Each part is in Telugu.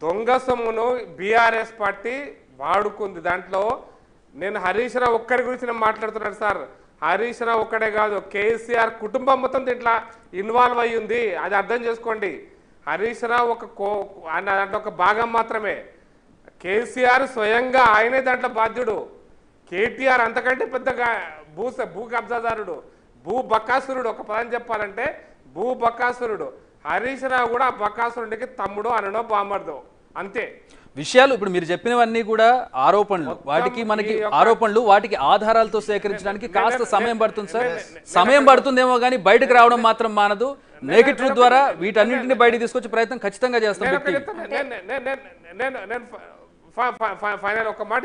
దొంగ సొమ్మును బీఆర్ఎస్ పార్టీ వాడుకుంది. దాంట్లో నేను హరీష్ రావు ఒక్కరి గురించి నేను మాట్లాడుతున్నాను సార్. హరీష్ రావు ఒక్కడే కాదు, కేసీఆర్ కుటుంబం మొత్తం దీంట్లో ఇన్వాల్వ్ అయ్యి ఉంది. అది అర్థం చేసుకోండి. హరీష్ రావు దాంట్లో ఒక భాగం మాత్రమే. కేసీఆర్ స్వయంగా ఆయనే దాంట్లో బాధ్యుడు. కేటీఆర్ అంతకంటే పెద్దగా భూ కబ్జాదారుడు, భూ బకాసురుడు. ఒక పదం చెప్పాలంటే భూ బకాసురుడు. హరీష్ రావు కూడా ఆ బకాసురుడికి తమ్ముడు అనడో బామర్దో అంతే. విషయాలు ఇప్పుడు మీరు చెప్పినవన్నీ కూడా ఆరోపణలు, వాటికి ఆధారాలతో సేకరించడానికి కాస్త సమయం పడుతుంది సార్. సమయం పడుతుందేమో కానీ బయటకు రావడం మాత్రం మానదు. నేకెడ్ ట్రూత్ ద్వారా వీటన్నింటినీ బయటకు తీసుకొచ్చే ప్రయత్నం ఖచ్చితంగా చేస్తాం. ఫైనల్ ఒక్క మాట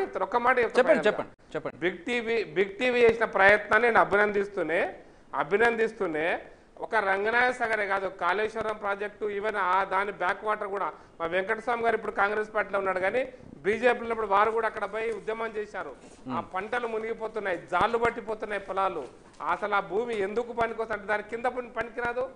చెప్పండి. బిగ్ టీవీ చేసిన ప్రయత్నాన్ని నేను అభినందిస్తూనే ఒక రంగనాయ సాగరే కాదు, కాళేశ్వరం ప్రాజెక్టు, ఈవెన్ దాని బ్యాక్ వాటర్ కూడా మా వెంకటస్వామి గారు ఇప్పుడు కాంగ్రెస్ పార్టీలో ఉన్నాడు కానీ బీజేపీలో ఉన్నప్పుడు వారు కూడా అక్కడ పోయి ఉద్యమం చేశారు. ఆ పంటలు మునిగిపోతున్నాయి, జాళ్ళు పట్టిపోతున్నాయి పొలాలు. అసలు ఆ భూమి ఎందుకు పనికొస్తే దాని కింద పనికిరాదు,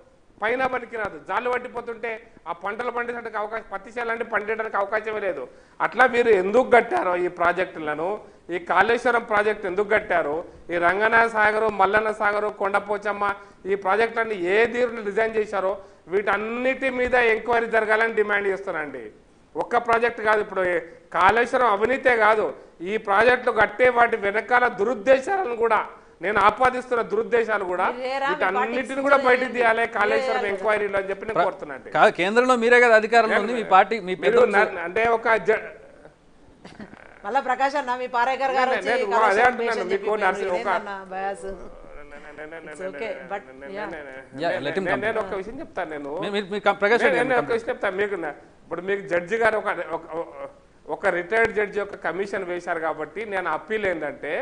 పైన పనికిరాదు. జాళ్ళు పట్టిపోతుంటే ఆ పంటలు పండించడానికి అవకాశం, పత్తి చేయాలంటే పండించడానికి అవకాశమే లేదు. అట్లా మీరు ఎందుకు కట్టారో ఈ ప్రాజెక్టులను, ఈ కాళేశ్వరం ప్రాజెక్టు ఎందుకు కట్టారు, ఈ రంగనాయ సాగరు, మల్లన్న సాగరు, కొండపోచమ్మ ఈ ప్రాజెక్టులన్నీ ఏ తీరుని డిజైన్ చేశారో వీటన్నిటి మీద ఎంక్వైరీ జరగాలని డిమాండ్ చేస్తానండి. ఒక్క ప్రాజెక్టు కాదు, ఇప్పుడు కాళేశ్వరం అవినీతే కాదు, ఈ ప్రాజెక్టులు కట్టే వాటి వెనకాల దురుద్దేశాలను కూడా నేను ఆపాదిస్తున్న దురుద్దేశాలు కూడా వీటన్నిటిని కూడా బయటకు తీయాలి కాళేశ్వరం ఎంక్వైరీలో అని చెప్పి నేను కోరుతున్నాను. కేంద్రంలో మీరే కదా అధికారంలో ఉంది, మీ పార్టీ మీ పేరు అంటే ఒక మళ్ళా ప్రకాష్ అన్న మీ పారేకర్ గారు అదే అంటున్నాను మీకు నేను ఒక విషయం చెప్తాను. మీకు ఇప్పుడు మీకు జడ్జి గారు ఒక రిటైర్డ్ జడ్జి ఒక కమిషన్ వేశారు కాబట్టి నేను అప్పీల్ ఏంటంటే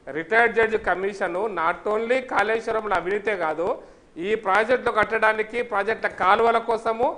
retired judge commission not only కాళేశ్వరంలో అవినీతే కాదు, ఈ ప్రాజెక్టులు కట్టడానికి ప్రాజెక్టుల కాలువల కోసము